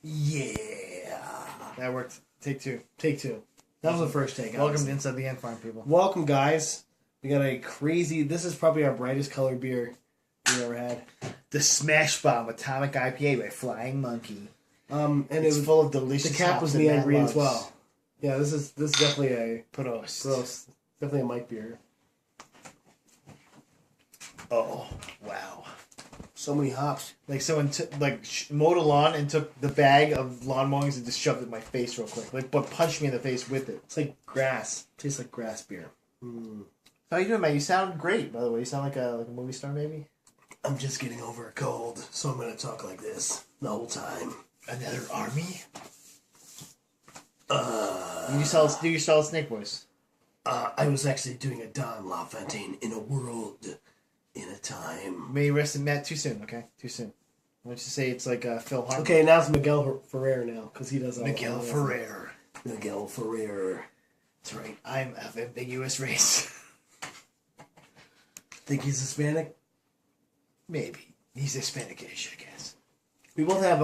Yeah. That worked. Take two. Take two. That was the first take. Welcome to Inside the Ant Farm, people. Welcome, guys. We got a crazy... This is probably our brightest colored beer we've ever had. The Smash Bomb Atomic IPA by Flying Monkey. And it's full of delicious The cap was neon green as well. Yeah, this is definitely a... Prost. Definitely a Mike beer. Oh, wow. So many hops. Like someone mowed a lawn and took the bag of lawn mowings and just shoved it in my face real quick. But punched me in the face with it. It's like grass. It tastes like grass beer. How you doing, man? You sound great, by the way. You sound like a movie star, maybe? I'm just getting over a cold, so I'm going to talk like this the whole time. Another army? Do you sell snake voice? I was actually doing a Don LaFontaine in a world, in a time. May you rest in Matt. Too soon, okay? Too soon. Why don't you say it's like Phil Hartman? Okay, now it's Miguel Ferrer now, because he does all Miguel Ferrer. Miguel Ferrer. That's right. I'm of ambiguous race. Think he's Hispanic? Maybe. He's Hispanic-ish, I guess. We both have,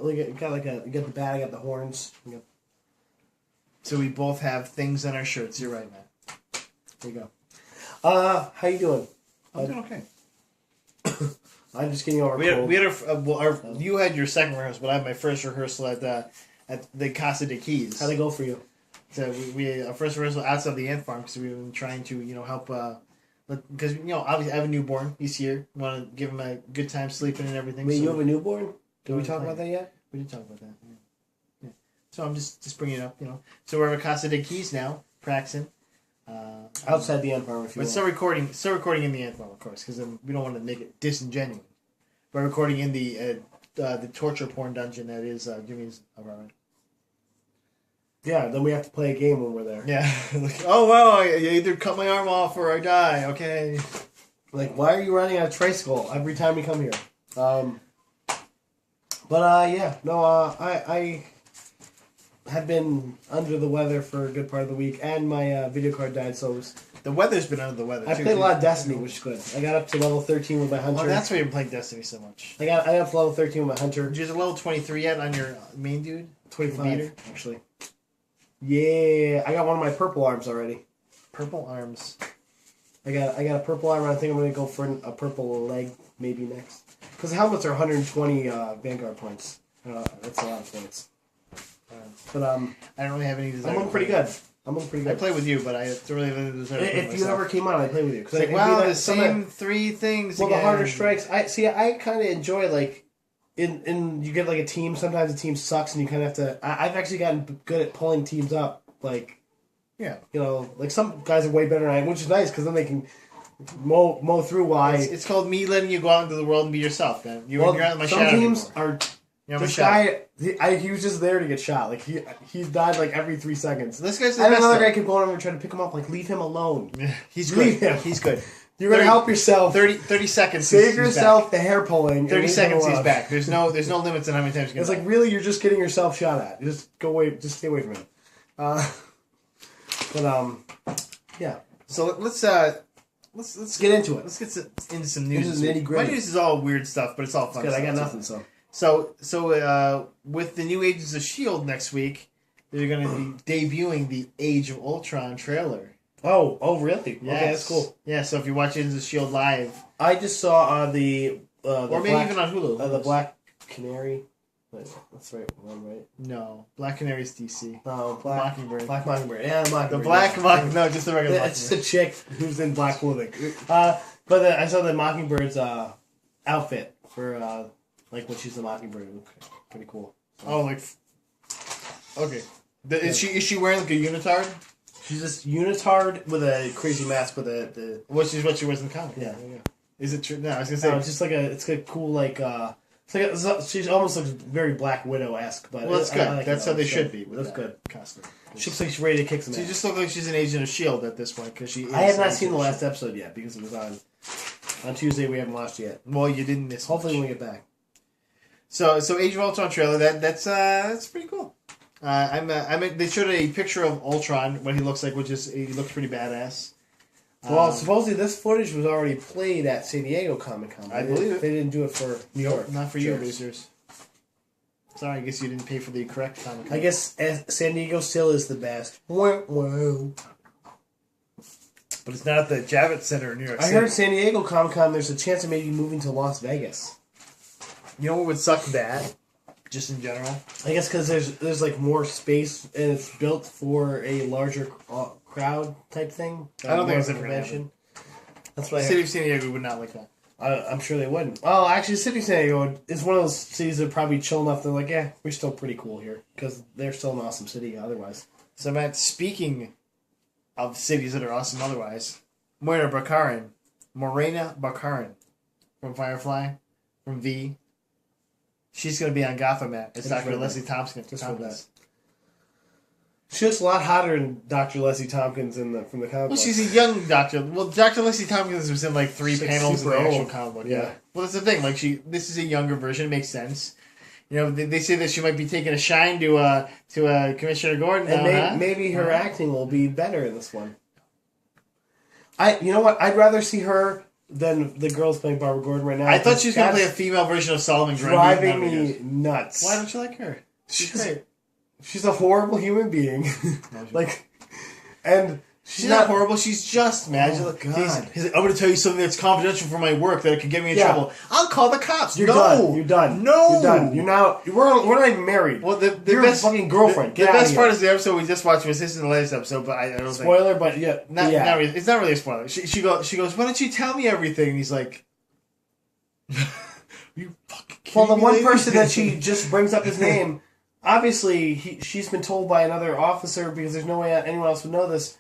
you got the bat, I got the horns. So we both have things on our shirts. You're right, Matt. There you go. How you doing? I'm doing okay. I'm just getting over cold. You had your second rehearsal, but I had my first rehearsal at the Casa de Keys. How'd it go for you? So we had our first rehearsal outside the ant farm because we've been trying to help because obviously I have a newborn. He's here. We want to give him a good time sleeping and everything. Wait, you have a newborn? Did we talk about that yet? We did talk about that. Yeah. So I'm just bringing it up. So we're at Casa de Keys now, practicing. Outside the ant farm, if you want. Still recording in the ant farm, of course, because we don't want to make it disingenuous. We're recording in the torture porn dungeon that is Jimmy's apartment. Yeah, then we have to play a game when we're there. Yeah. Oh, well, I either cut my arm off or I die, okay? Like, why are you running a tricycle every time you come here? I have been under the weather for a good part of the week, and my video card died, so the weather's been under the weather, I played a lot of Destiny, which is good. I got up to level 13 with my Hunter. Oh, that's why you're playing Destiny so much. I got up to level 13 with my Hunter. Did you get level 23 yet on your main dude? 25, actually. Yeah, I got one of my purple arms already. Purple arms. I got a purple arm, and I think I'm going to go for a purple leg maybe next. Because helmets are 120 Vanguard points. That's a lot of points. But I don't really have any desire. I'm looking pretty good. I play with you, but I really desire. If you ever came on, I'd play with you. It's like, wow, the same three things. Well, again. The harder strikes. I kind of enjoy in you get like a team. Sometimes the team sucks, and you kind of have to. I've actually gotten good at pulling teams up. Some guys are way better than I am, which is nice because then they can mow through. It's called me letting you go out into the world and be yourself, man. You're out of my some shadow teams anymore. This guy, he was just there to get shot. Like he died like every 3 seconds. This guy's the best. Another guy kept going over and trying to pick him up. Like, leave him alone. Yeah, he's good. Leave him. He's good. You're gonna help yourself. 30 seconds. Save yourself the hair pulling. 30 seconds. He's back. There's no limits on how many times you can. It's like really, you're just getting yourself shot at. Just go away. Just stay away from him. Yeah. So let's get into it. Let's get into some news. My news is all weird stuff, but it's all fun. Good. Stuff I got nothing. So with the new Agents of S.H.I.E.L.D. next week, they're going to be debuting the Age of Ultron trailer. Oh, really? Yes. Okay, that's cool. Yeah, so if you watch Agents of S.H.I.E.L.D. live... I just saw the or maybe even on Hulu. The Black Canary. That's right one, right? No. Black Canary's DC. No, Mockingbird. Black Mockingbird. Yeah, Mockingbird. The Black Mockingbird. No, just the regular Mockingbird. It's the chick who's in black clothing. But I saw the Mockingbird's outfit for... when she's the Mockingbird. It looked pretty cool. So. Okay. Is she wearing like a unitard? She's just unitard with a crazy mask with the... Which is what she wears in the comic. Yeah. Is it true? No, I was going to say... No, it's just it's a cool she almost looks very Black Widow-esque. But well, that's good. That's how they should be. That's good. Costume. She looks like she's ready to kick some ass. She just looks like she's an agent of S.H.I.E.L.D. at this point. Because I have not seen the last episode yet because it was on Tuesday. We haven't watched it yet. Well, you didn't miss Hopefully when we get back. So Age of Ultron trailer, that's pretty cool. They showed a picture of Ultron, what he looks like, he looks pretty badass. Well, supposedly this footage was already played at San Diego Comic-Con. I believe it. They didn't do it for New York. Not for you, losers. Sorry, I guess you didn't pay for the correct Comic-Con. I guess San Diego still is the best. Wow. But it's not at the Javits Center in New York City. I heard San Diego Comic-Con, there's a chance of maybe moving to Las Vegas. You know what would suck bad? Just in general? I guess because there's like more space and it's built for a larger crowd type thing. I don't think it's ever convention. That's what I City of San Diego would not like that. I'm sure they wouldn't. Oh, actually, City of San Diego is one of those cities that probably chill enough. They're like, yeah, we're still pretty cool here because they're still an awesome city otherwise. So, Matt, speaking of cities that are awesome otherwise, Morena Baccarin from Firefly, from V. She's going to be on Gotham, Matt. It's Dr. Leslie Thompson. Just for that. She looks a lot hotter than Dr. Leslie Tompkins from the comic book. Well, she's a young doctor. Well, Dr. Leslie Tompkins was in like 3 panels in the actual comic book. Yeah. Well, that's the thing. Like, this is a younger version. It makes sense. You know, they say that she might be taking a shine to Commissioner Gordon. And maybe her acting will be better in this one. You know what? I'd rather see her than the girls playing Barbara Gordon right now. I thought she was going to play a female version of Solomon Grundy. Driving me nuts. Why don't you like her? She's great. She's a horrible human being. She's not horrible. She's just, man. Oh, God. He's like, I'm going to tell you something that's confidential for my work that could get me in trouble. I'll call the cops. You're done. You're done. No. You're done. You're now. We're not even married. Well, you're best, a fucking girlfriend. The best part is the episode we just watched. Was this in the latest episode? But I don't spoiler, think. but yeah, not really, it's not really a spoiler. She goes. Why don't you tell me everything? And he's like, you fucking kidding well, the me, one lady? person that she just brings up his name. Obviously, she's been told by another officer because there's no way anyone else would know this.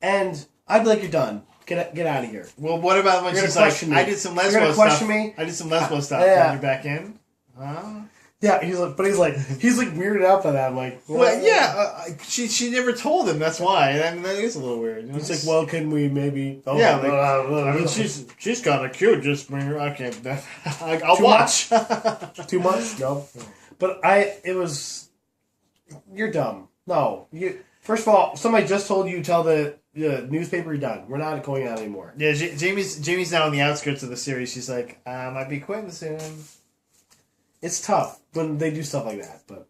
And I'd be like, you're done. Get out of here. Well, what about when she's like, I did some lesbo stuff. I did some lesbo stuff. Yeah. And you're back in? Yeah, he's like weirded out by that. I'm like, well, yeah, she never told him. That's why. I mean, that is a little weird. He's like, well, can we maybe? Oh, yeah, I mean, she's kind of cute. Just bring her. Okay, I'll watch. Too much? No. But you're dumb. No, first of all, somebody just told you tell the newspaper you're done. We're not going out anymore. Yeah, Jamie's now on the outskirts of the series. She's like, I might be quitting soon. It's tough when they do stuff like that, but.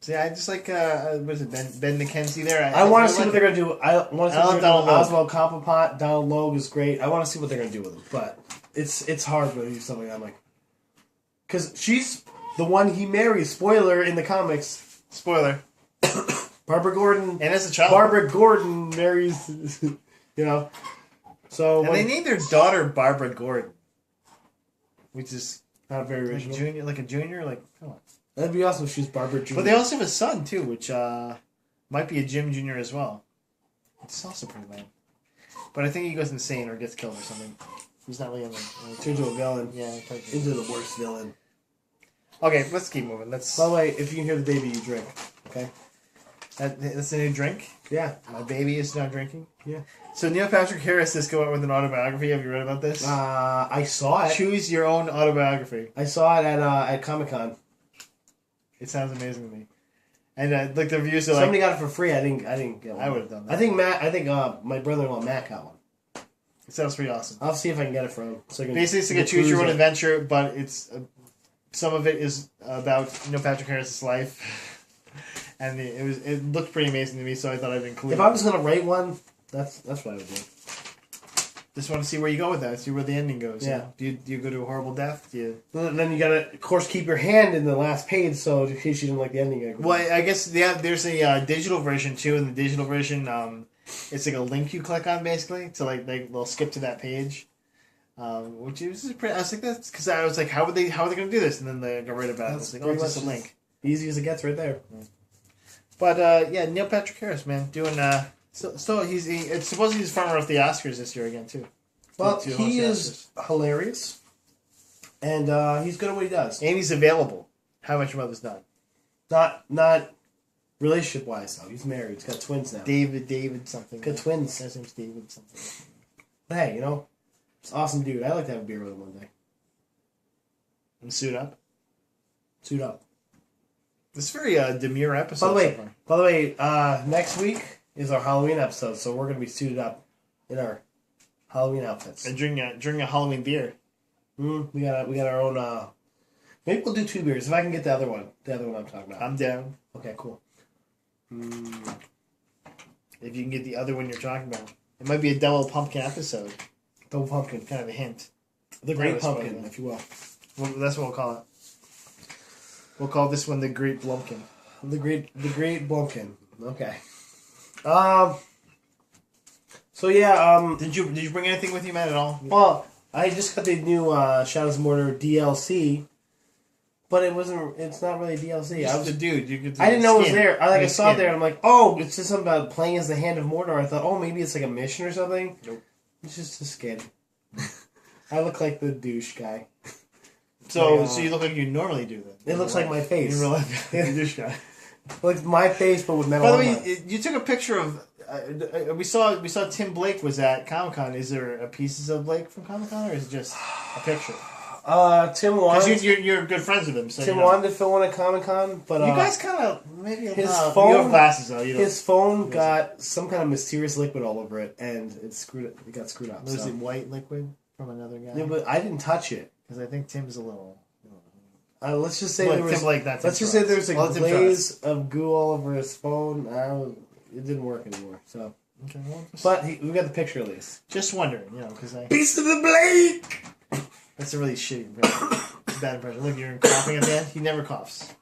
See, I just like, what is it, Ben McKenzie there? I want to see what they're going to do. I want to see what they're going to do. Oswald Cobblepot, Donald Logue is great. I want to see what they're going to do with him, but it's hard when they do stuff like that. I'm like, because she's the one he marries. Spoiler in the comics. Spoiler. Barbara Gordon. And as a child. Barbara Gordon marries, So. And they named their daughter Barbara Gordon. Which is. Not very original. Like a junior? Like, come on. That'd be awesome if she's Barbara Jr. But they also have a son, too, which might be a Jim Jr. as well. It's also pretty lame. But I think he goes insane or gets killed or something. He's not really in the... Turns into a villain. Yeah. Into the worst villain. Okay, let's keep moving. By the way, if you can hear the baby, you drink. Okay? That's a new drink? Yeah. My baby is now drinking? Yeah. So Neil Patrick Harris is going out with an autobiography. Have you read about this? I saw it. Choose your own autobiography. I saw it at Comic-Con. It sounds amazing to me. And like the reviews are somebody got it for free. I didn't get one. I would have done that. I think my brother-in-law Matt got one. It sounds pretty awesome. I'll see if I can get it from him. So basically, it's like a choose your own adventure, but it's some of it is about Neil Patrick Harris's life, and it looked pretty amazing to me. So I thought I'd include. If I was gonna rate one, that's what I would do. Just want to see where you go with that. See where the ending goes. Yeah. Do you go to a horrible death? Then you gotta, of course, keep your hand in the last page, so in case you didn't like the ending. Well, I guess there's a digital version too. In the digital version, it's like a link you click on basically to like they'll skip to that page, which is pretty. I was like, that's because I was like, how are they gonna do this? And then they go right about it. It's like, it's just a link. Easy as it gets, right there. Yeah. But yeah, Neil Patrick Harris, man, doing. So it's supposedly he's front runner of the Oscars this year again too. Well, he is hilarious, and he's good at what he does. And he's available. How much your mother's done? Not relationship wise though. He's married. He's got twins now. David something. Got twins. His name's David something. But hey, it's an awesome dude. I'd like to have a beer with him one day. And suit up. Suit up. This is very demure episode. By the way, next week is our Halloween episode, so we're gonna be suited up in our Halloween outfits and drinking a Halloween beer. We got our own Maybe we'll do 2 beers if I can get the other one. The other one I'm talking about. I'm down. Okay, cool. If you can get the other one you're talking about. It might be a double pumpkin episode. Double pumpkin. Kind of a hint. The Great Pumpkin, if you will. Well, that's what we'll call it. We'll call this one the Great Blumpkin. The Great Blumpkin. Okay. So yeah. Did you bring anything with you, Matt, at all? Well, I just got the new Shadows of Mordor DLC, but it's not really DLC. I was a dude. You could. I didn't know it was there. I saw it there, and I'm like, oh, it's just something about playing as the Hand of Mordor. I thought, oh, maybe it's like a mission or something. Nope. It's just a skin. I look like the douche guy. So you look like you normally do then. It looks like my face. In real life, douche guy. Like my face, but with metal. By the way, you took a picture of. We saw Tim Blake was at Comic-Con. Is there pieces of Blake from Comic-Con, or is it just a picture? Tim wanted. Because you're good friends with him. So Tim wanted to fill one at Comic-Con, but you guys kind of maybe his phone. You have glasses though. His phone got some kind of mysterious liquid all over it, and it got screwed up. Was it white liquid from another guy? Yeah, but I didn't touch it because I think Tim's a little. Let's just say there's a glaze of goo all over his phone. It didn't work anymore. So, okay, well, but we got the picture at least. Just wondering, because Beast of the Blake. That's a really shitty impression. Bad impression. Look, you're coughing at the end. He never coughs.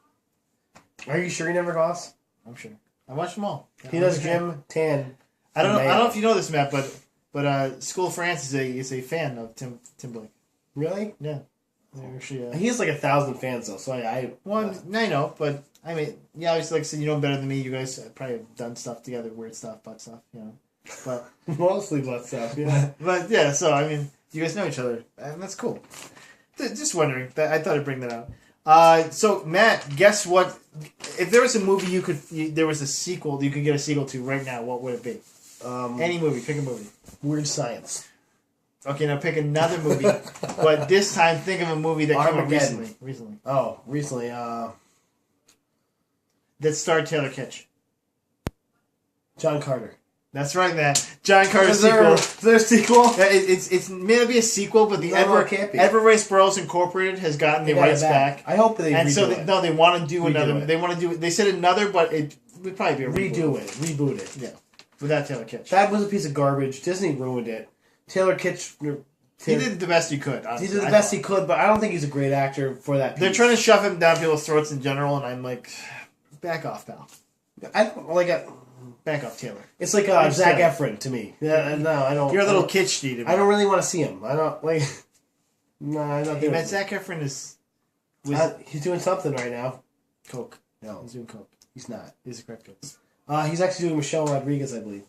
Are you sure he never coughs? I'm sure. I watched them all. He does gym tan. I don't know if you know this, Matt, but School of France is a fan of Tim Blake. Really? Yeah. Actually, he has like 1,000 fans though, so I know, but I mean, yeah, obviously, like I said, you know him better than me. You guys probably have done stuff together, weird stuff, butt stuff, but mostly butt stuff, yeah. But yeah, so I mean, you guys know each other, and that's cool. Just wondering, I thought I'd bring that out. So Matt, guess what? If there was a movie there was a sequel you could get a sequel to right now, what would it be? Any movie, pick a movie. Weird Science. Okay, now pick another movie, but this time think of a movie that came out recently. Oh, recently. That starred Taylor Kitsch. John Carter. That's right, man. John Carter's sequel. Is there a sequel? It's may not be a sequel, but the Edward Rice Burroughs Incorporated has gotten the rights back. I hope they redo it. No, they want to do another. They want to do. They said another, but it would probably be a reboot it. Yeah, without Taylor Kitsch. That was a piece of garbage. Disney ruined it. Taylor Kitsch. He did the best he could. Honestly. He did the best he could, but I don't think he's a great actor for that piece. They're trying to shove him down people's throats in general, and I'm like, back off, pal. I don't like it. Back off, Taylor. It's like Zac Efron to me. Yeah, no, I don't. You're a little kitsch to me. I don't really want to see him. I don't like. No, I'm not doing it. Zac Efron he's doing something right now. Coke. No, he's doing coke. He's not. He's a correct coke. He's actually doing Michelle Rodriguez, I believe.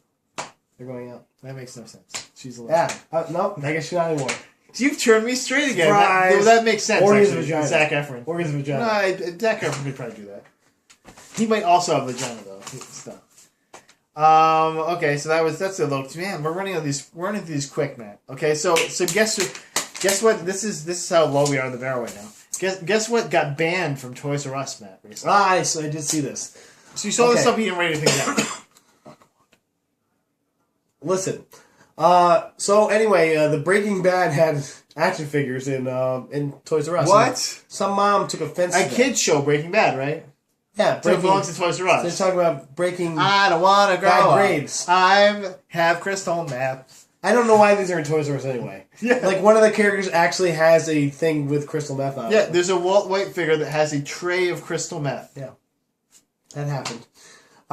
They're going out. That makes no sense. She's a little. Yeah. No, I guess she's not anymore. You've turned me straight again. That makes sense. Or his vagina. Zac Efron. Or his vagina. No, Zac Efron could probably do that. He might also have a vagina though. Stuff. Okay, so that's a little. Man, we're running through these quick, man. Okay, so guess what? This is how low we are in the barrel right now. Guess what got banned from Toys R Us, Matt? Recently? So I did see this. So you saw this stuff, you didn't write anything down. Listen. So anyway, the Breaking Bad had action figures in Toys R Us. What? Some mom took offense to that. A kid's show, Breaking Bad, right? Yeah, so it belongs to Toys R Us. They're talking about breaking. I don't want to grow up. Grades. I have crystal meth. I don't know why these are in Toys R Us anyway. Yeah. Like one of the characters actually has a thing with crystal meth on it. Yeah, there's a Walt White figure that has a tray of crystal meth. Yeah, that happened.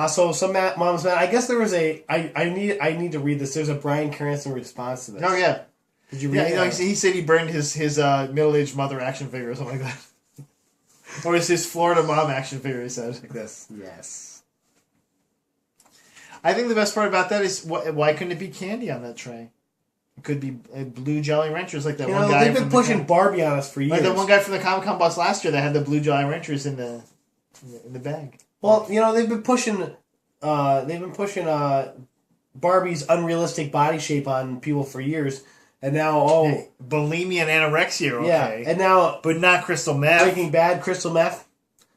So some moms, I guess there was I need to read this. There's a Bryan Cranston response to this. Oh yeah, did you read it? Yeah, he said he burned his middle-aged mother action figure or something like that. Or it's his Florida mom action figure, he said. Like this. Yes. I think the best part about that is why couldn't it be candy on that tray? It could be blue Jolly Ranchers like that one guy. They've been pushing Barbie on us for years. Like that one guy from the Comic-Con bus last year that had the blue Jolly Ranchers in the bag. Well, they've been pushing Barbie's unrealistic body shape on people for years. And now, bulimia and anorexia are okay. Yeah, and now... But not crystal meth. Breaking Bad crystal meth.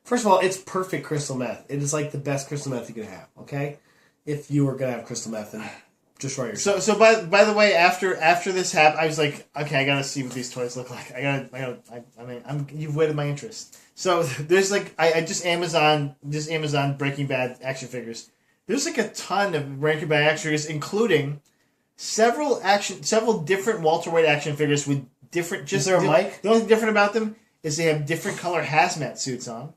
First of all, it's perfect crystal meth. It is like the best crystal meth you could have, okay? If you were going to have crystal meth. And destroy yourself. So by the way, after this happened, I was like, okay, I gotta see what these toys look like. You've whetted my interest. So there's like, I just Amazon Breaking Bad action figures. There's like a ton of Breaking Bad action figures, including several different Walter White action figures with different. Is there a mic? The only thing different about them is they have different color hazmat suits on.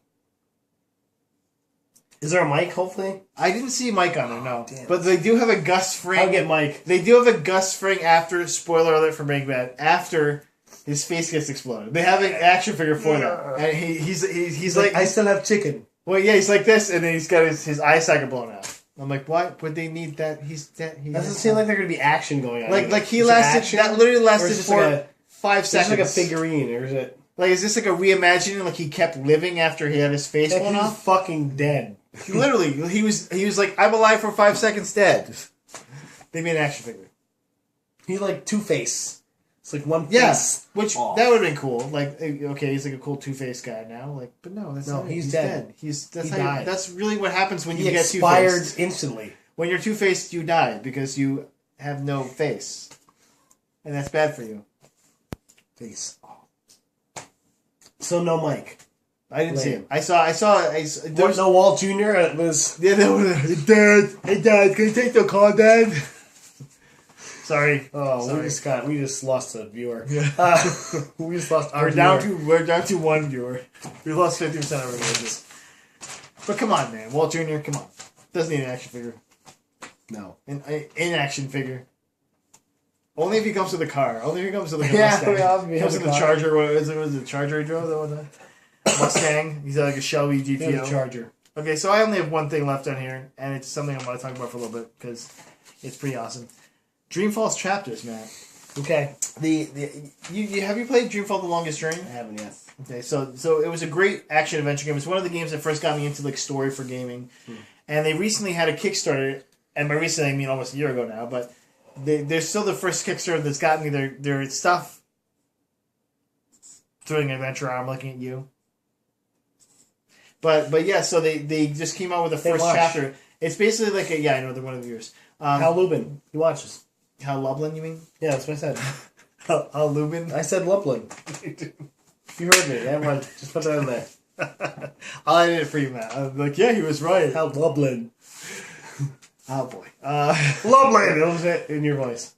Is there a mic, hopefully? I didn't see Mike on there, no. Damn. But they do have a Gus Fring. I'll get Mike. They do have a Gus Fring after, spoiler alert for Breaking Bad, after his face gets exploded. They have an action figure for that. And he's like... I still have chicken. Well, yeah, he's like this, and then he's got his eye socket blown out. I'm like, why would they need that? Doesn't seem like there's going to be action going on. Like he lasted... That literally lasted for 5 seconds. It's like a figurine, or is it... Like, is this like a reimagining? Like he kept living after he had his face blown off? He's fucking dead. Literally, he was like, I'm alive for 5 seconds, dead. They made an action figure. He's like Two-Face. It's like one face. Yes, which that would have been cool. Like, okay, he's like a cool Two-Face guy now. Like, but no, that's not he's dead. That's really what happens when you get Two-Faced. He expired instantly. When you're Two-Faced, you die because you have no face, and that's bad for you. Face. So no Mike. I didn't see him. I saw. There was no Walt Jr. It was. Yeah, hey Dad, can you take the call, Dad? Sorry. Oh, sorry. we just lost a viewer. Yeah. We just lost our We're down to one viewer. We lost 50% of our viewers. But come on, man, Walt Jr. Come on, doesn't need an action figure. No, an action figure. Only if he comes with a car. Only if he comes with like a Mustang. He comes with a Charger. What was it? The Charger he drove? That one. Mustang. He's like a Shelby GTO. Charger. Okay, so I only have one thing left on here, and it's something I want to talk about for a little bit because it's pretty awesome. Dreamfall's chapters, man. Okay. You have you played Dreamfall: The Longest Journey? I haven't yet. Okay, so it was a great action adventure game. It's one of the games that first got me into like story for gaming, and they recently had a Kickstarter, and by recently I mean almost a year ago now, but they're still the first Kickstarter that's gotten me their stuff. Throwing an adventure, I'm looking at you. But yeah, so they just came out with the first chapter. It's basically like I know they're one of the viewers. Hal Lubin, he watches. Hal Lublin, you mean? Yeah, that's what I said. Hal Lubin? I said Lublin. You heard me. Yeah, just put that in there. I'll edit it for you, Matt. I'm like, yeah, he was right. Hal Lublin. Oh boy. Lublin. That was it in your voice.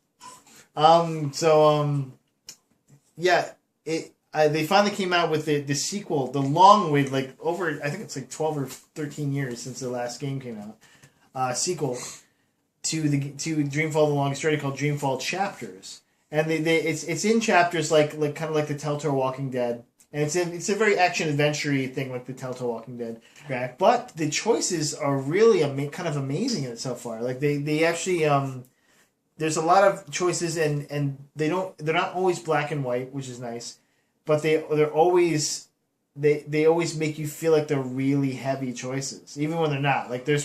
Yeah, they finally came out with the sequel, the long wait, like over, I think it's like 12 or 13 years since the last game came out. Sequel to Dreamfall: The Longest Journey called Dreamfall Chapters, and it's in chapters like kind of like the Telltale Walking Dead, and it's a very action adventure-y thing like the Telltale Walking Dead. Okay. But the choices are really kind of amazing in it so far. Like they actually there's a lot of choices and they're not always black and white, which is nice. But they're always they always make you feel like they're really heavy choices, even when they're not. Like The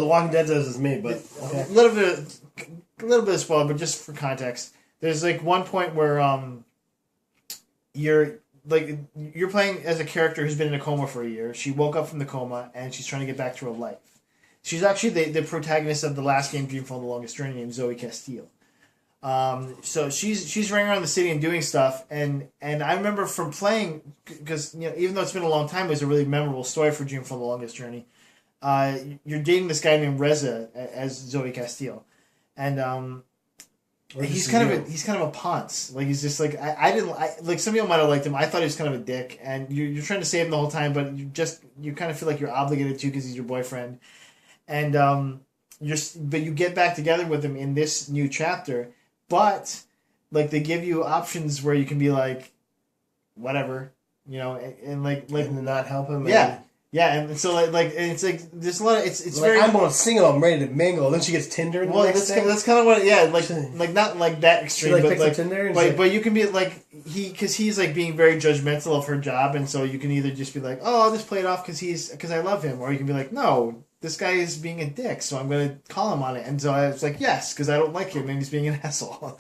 Walking Dead does is me, but okay. a little bit of spoiler, but just for context, there's like one point where you're playing as a character who's been in a coma for a year. She woke up from the coma and she's trying to get back to her life. She's actually the protagonist of the last game, Dreamfall: The Longest Journey, named Zoe Castile. So she's running around the city and doing stuff, and I remember from playing, because even though it's been a long time, it was a really memorable story for Dreamfall: The Longest Journey. You're dating this guy named Reza as Zoe Castile, and he's kind of a ponce. Like he's just like I didn't like some people might have liked him. I thought he was kind of a dick, and you're trying to save him the whole time, but you kind of feel like you're obligated to because he's your boyfriend, and but you get back together with him in this new chapter. But, like, they give you options where you can be like, whatever, and not help him. Yeah, and so and it's like there's a lot of it's like, very. I'm on single. I'm ready to mingle. Then she gets Tinder. Well, that's kind of what. Yeah, like not like that extreme, but like Tinder. But you can be like because he's like being very judgmental of her job, and so you can either just be like, oh, I'll just play it off because I love him, or you can be like, no. This guy is being a dick, so I'm going to call him on it. And so I was like, yes, because I don't like him, and he's being an asshole.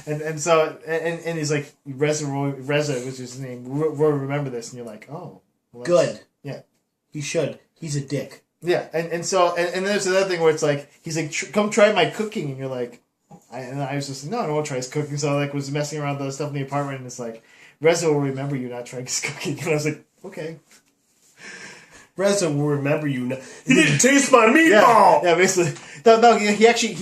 and he's like, Reza was his name. Roy, remember this, and you're like, oh, well, good. Yeah, he should. He's a dick. Yeah, and so and there's another thing where it's like he's like come try my cooking, and you're like, and I was just like, no, I don't want to try his cooking. So I like was messing around with the stuff in the apartment, and it's like Reza will remember you not trying his cooking, and I was like, okay. Reza will remember you. You didn't taste my meatball. Yeah, basically. No, he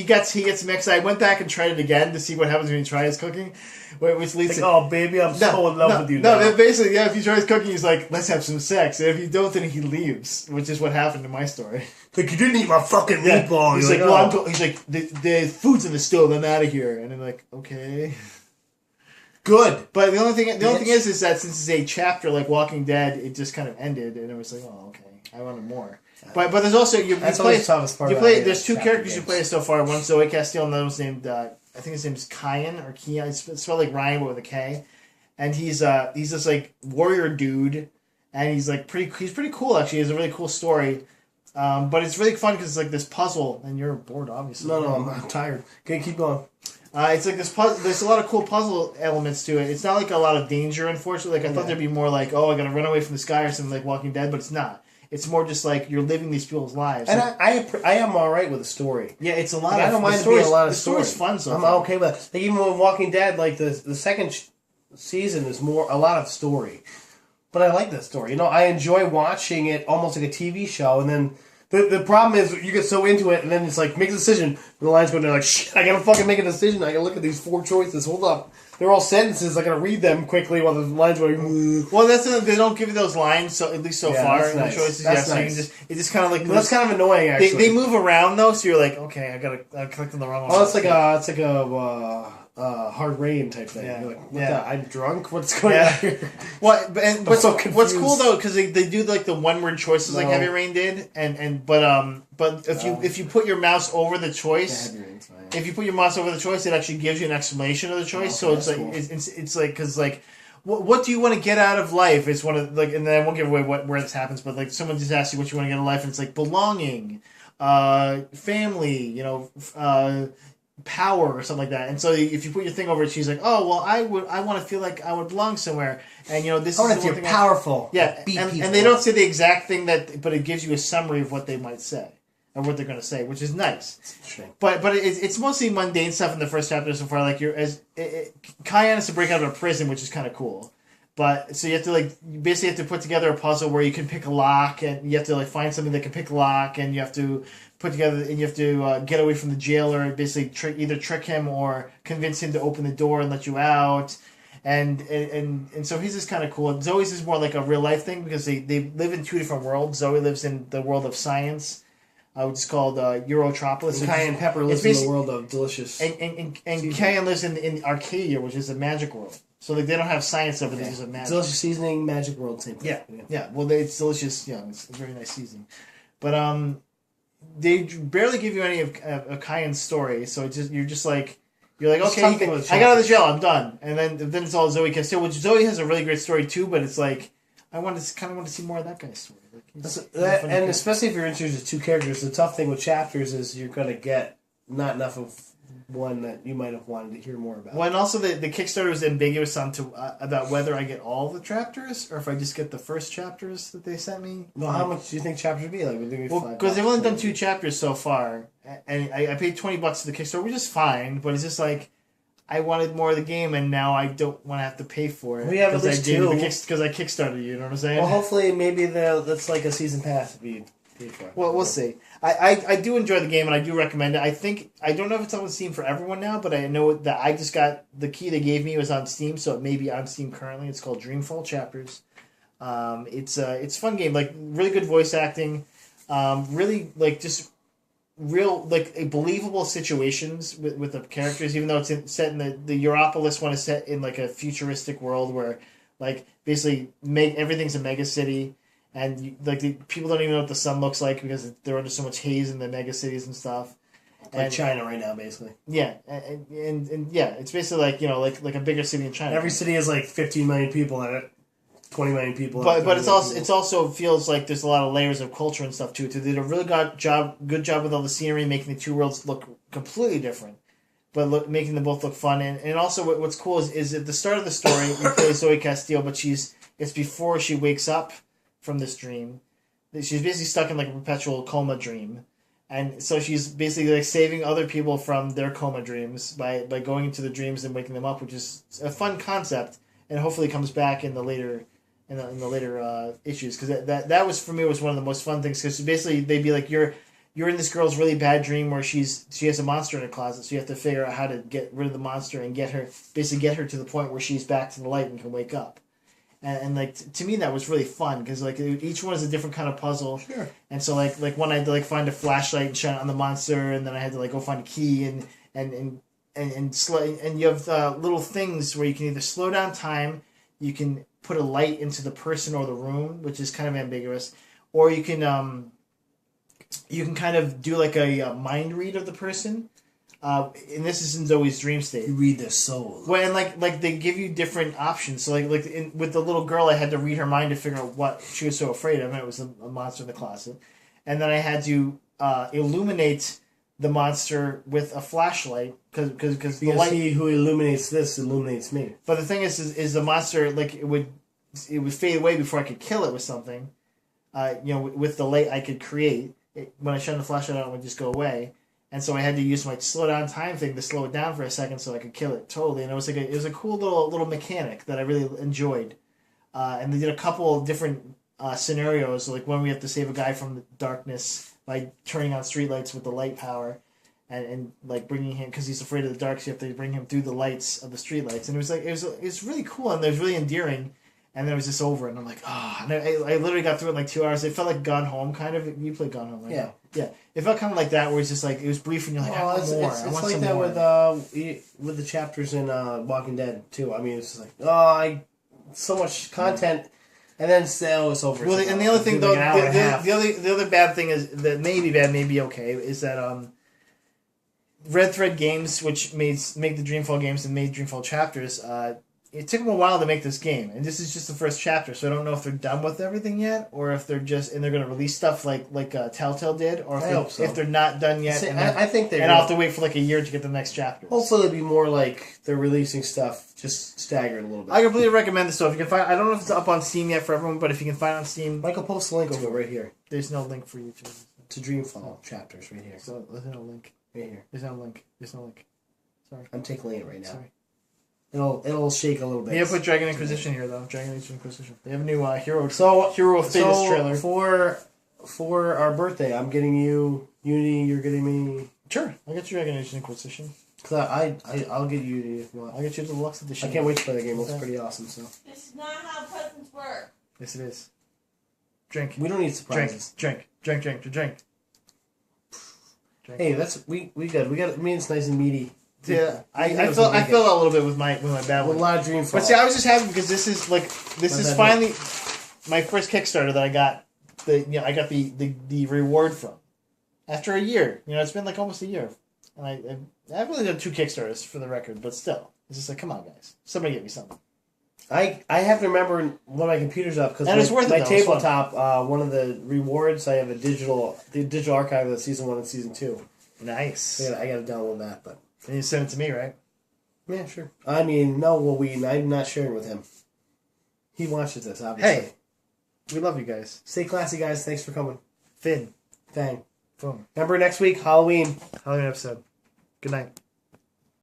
gets mixed. I went back and tried it again to see what happens when you try his cooking, which leads to oh baby, I'm so in love with you. No, basically, yeah. If you try his cooking, he's like, let's have some sex, and if you don't, then he leaves, which is what happened in my story. Like you didn't eat my fucking meatball. He's like, well, he's like, the food's in the stove. I'm out of here, and I'm like, okay. Good, but the only thing is that since it's a chapter like Walking Dead, it just kind of ended, and it was like, oh, okay, I wanted more. But there's also there's two characters you play so far. One's Zoe Castile, and the other's named I think his name's Kian or Kian. It's spelled like Ryan but with a K, and he's this like warrior dude, and he's pretty cool actually. He has a really cool story. But it's really fun because it's like this puzzle, and you're bored obviously. No, I'm tired. Okay, keep going. It's like this puzzle. There's a lot of cool puzzle elements to it. It's not like a lot of danger, unfortunately. Like I thought there'd be more like, oh, I gotta run away from this guy or something like Walking Dead, but it's not. It's more just like you're living these people's lives. And I am all right with the story. Yeah, it's a lot. I don't mind being a lot of story. The story's fun, so I'm okay with it. Like even with Walking Dead, like the second season is a lot of story, but I like that story. You know, I enjoy watching it almost like a TV show, and then. The problem is you get so into it and then it's like make a decision and the line's going there like shit, I gotta fucking make a decision. I gotta look at these 4 choices. Hold up. They're all sentences. I gotta read them quickly while the line's going. Well, they don't give you those lines so at least so far. That's nice. The choices, that's so nice. You it's just kind of like that's kind of annoying. Actually, they move around though, so you're like, okay, I clicked on the wrong one. Oh, it's like a hard rain type thing. Yeah. You're like, I'm drunk. What's going on here? What's so confused. What's cool though because they do like the one word choices like Heavy Rain did, but if you put your mouse over the choice, if you put your mouse over the choice, it actually gives you an explanation of the choice. So it's like cool. it's like because like. What do you want to get out of life? It's one of like, and then I won't give away where this happens, but like someone just asks you what you want to get out of life, and it's like belonging, family, power or something like that. And so if you put your thing over it, she's like, oh well, I want to feel like I would belong somewhere, and this I is want to feel powerful. Yeah, and they don't say the exact thing but it gives you a summary of what they might say. Or what they're going to say, which is nice. But it's mostly mundane stuff in the first chapter so far. Like Kyan has to break out of a prison, which is kind of cool. But so you have to you basically have to put together a puzzle where you can pick a lock, and you have to find something that can pick a lock, and you have to put together, and you have to get away from the jailer and basically either trick him or convince him to open the door and let you out. And so his is kind of cool. Zoe's is more like a real life thing because they live in 2 different worlds. Zoe lives in the world of science. Which is called Eurotropolis. And Cayenne Pepper lives in the world of delicious. And Cayenne lives in Arcadia, which is a magic world. So they don't have science over there, there's a magic. Delicious seasoning, magic world, same thing. Yeah. Well, it's delicious. Yeah, it's a very nice seasoning. But they barely give you any of Cayenne's story. So you're like, okay, I got out of the jail, I'm done. And then it's all Zoe Castile, which Zoe has a really great story too. But it's like I want to see more of that guy's story. And especially if you're introduced to 2 characters, the tough thing with chapters is you're going to get not enough of one that you might have wanted to hear more about. Well, and also the Kickstarter was ambiguous about whether I get all the chapters or if I just get the first chapters that they sent me. Well, how much do you think chapters would be? Because they've only done 2 chapters so far, and I paid $20 to the Kickstarter, which is fine, but it's just like I wanted more of the game, and now I don't want to have to pay for it. We have at least 2. Because I kickstarted you, know what I'm saying? Well, hopefully, maybe that's like a season pass to be paid for. Well, we'll see. I do enjoy the game, and I do recommend it. I don't know if it's on Steam for everyone now, but I know that I just got the key they gave me was on Steam, so it may be on Steam currently. It's called Dreamfall Chapters. It's a fun game, like really good voice acting, really just real believable situations with the characters, even though it's set in the Europolis one is set in like a futuristic world where basically everything's a mega city, and the people don't even know what the sun looks like because they're under so much haze in the mega cities and stuff. Like China right now, basically. Yeah, and yeah, it's basically like a bigger city in China. Every city has 15 million people in it. 20 million people. But it's also feels like there's a lot of layers of culture and stuff too. They did a really good job with all the scenery, making the 2 worlds look completely different, but making them both look fun. And also what's cool is at the start of the story you play Zoe Castile, but it's before she wakes up from this dream, she's basically stuck in like a perpetual coma dream. And so she's basically like saving other people from their coma dreams by going into the dreams and waking them up, which is a fun concept, and hopefully comes back in the later issues, because that was for me was one of the most fun things, because basically they'd be like you're in this girl's really bad dream where she has a monster in her closet, so you have to figure out how to get rid of the monster and get her to the point where she's back to the light and can wake up. And like to me that was really fun, because like each one is a different kind of puzzle. Sure. And so like one I had to like find a flashlight and shine it on the monster, and then I had to like go find a key and you have little things where you can either slow down time, you can put a light into the person or the room, which is kind of ambiguous, or you can kind of do like a mind read of the person. And this isn't always dream state. You read their soul. Well, and like they give you different options. So with the little girl, I had to read her mind to figure out what she was so afraid of, and it was a monster in the closet. And then I had to illuminate the monster with a flashlight because the light. He who illuminates this illuminates me. But the thing is the monster, like it would fade away before I could kill it with something. With the light I could create. When I shine the flashlight on, it would just go away. And so I had to use my slow down time thing to slow it down for a second so I could kill it totally. And it was a cool little mechanic that I really enjoyed. And they did a couple of different scenarios, like when we have to save a guy from the darkness by turning on streetlights with the light power, and like bringing him, because he's afraid of the dark, so you have to bring him through the lights of the streetlights. And it was really cool, and it was really endearing. And then it was just over, and I'm like, and I literally got through it in like 2 hours. It felt like Gone Home, kind of. You played Gone Home, right? Yeah. Yeah. It felt kind of like that, where it's just like, it was brief, and you're like, I want more. It's I want like some that more. with the chapters in Walking Dead, too. I mean, it's just like, so much content, and then it's over. Well, and the other thing, though, the other bad thing is, that may be bad, may be okay, is that Red Thread Games, which make the Dreamfall games and made Dreamfall chapters, it took them a while to make this game, and this is just the first chapter, so I don't know if they're done with everything yet, or if they're going to release stuff like Telltale did, or if they're not done yet. I think I'll have to wait for like a year to get the next chapter. Hopefully, it'll be more like they're releasing stuff just staggered a little bit. I completely recommend this. So if you can find, I don't know if it's up on Steam yet for everyone, but if you can find it on Steam, Michael post a link to it right here. There's no link for you to Dreamfall chapters right here. So there's no link right here. There's no link. Sorry, I'm tickling it right now. Sorry. It'll shake a little bit. Yeah, put Dragon Inquisition here though. Dragon Age Inquisition. They have a new Hero of Thetis trailer. For our birthday, I'm getting you Unity. You're getting me. Sure, I'll get you Dragon Age Inquisition. Cause I'll get you Unity if you want. I'll get you the deluxe edition. I can't wait to play the game. It looks pretty awesome. So this is not how presents work. Yes, it is. Drink. We don't need surprises. Drink. Hey, we good. We got. I mean, it's nice and meaty. Yeah, I felt a little bit with my bad one. A lot of Dreamfall. But see, I was just happy because this is finally my first Kickstarter that I got. I got the reward from after a year. It's been like almost a year, and I've only done 2 Kickstarters for the record, but still, it's just like, come on, guys, somebody get me something. I have to remember when my computer's up, because my tabletop, one of the rewards, I have the digital archive of Season 1 and Season 2. Nice. So I got to download that, but. And you send it to me, right? Yeah, sure. I mean, no, I'm not sharing with him. He watches this, obviously. Hey, we love you guys. Stay classy, guys. Thanks for coming. Fang Fum. Fum. Remember next week, Halloween episode. Good night.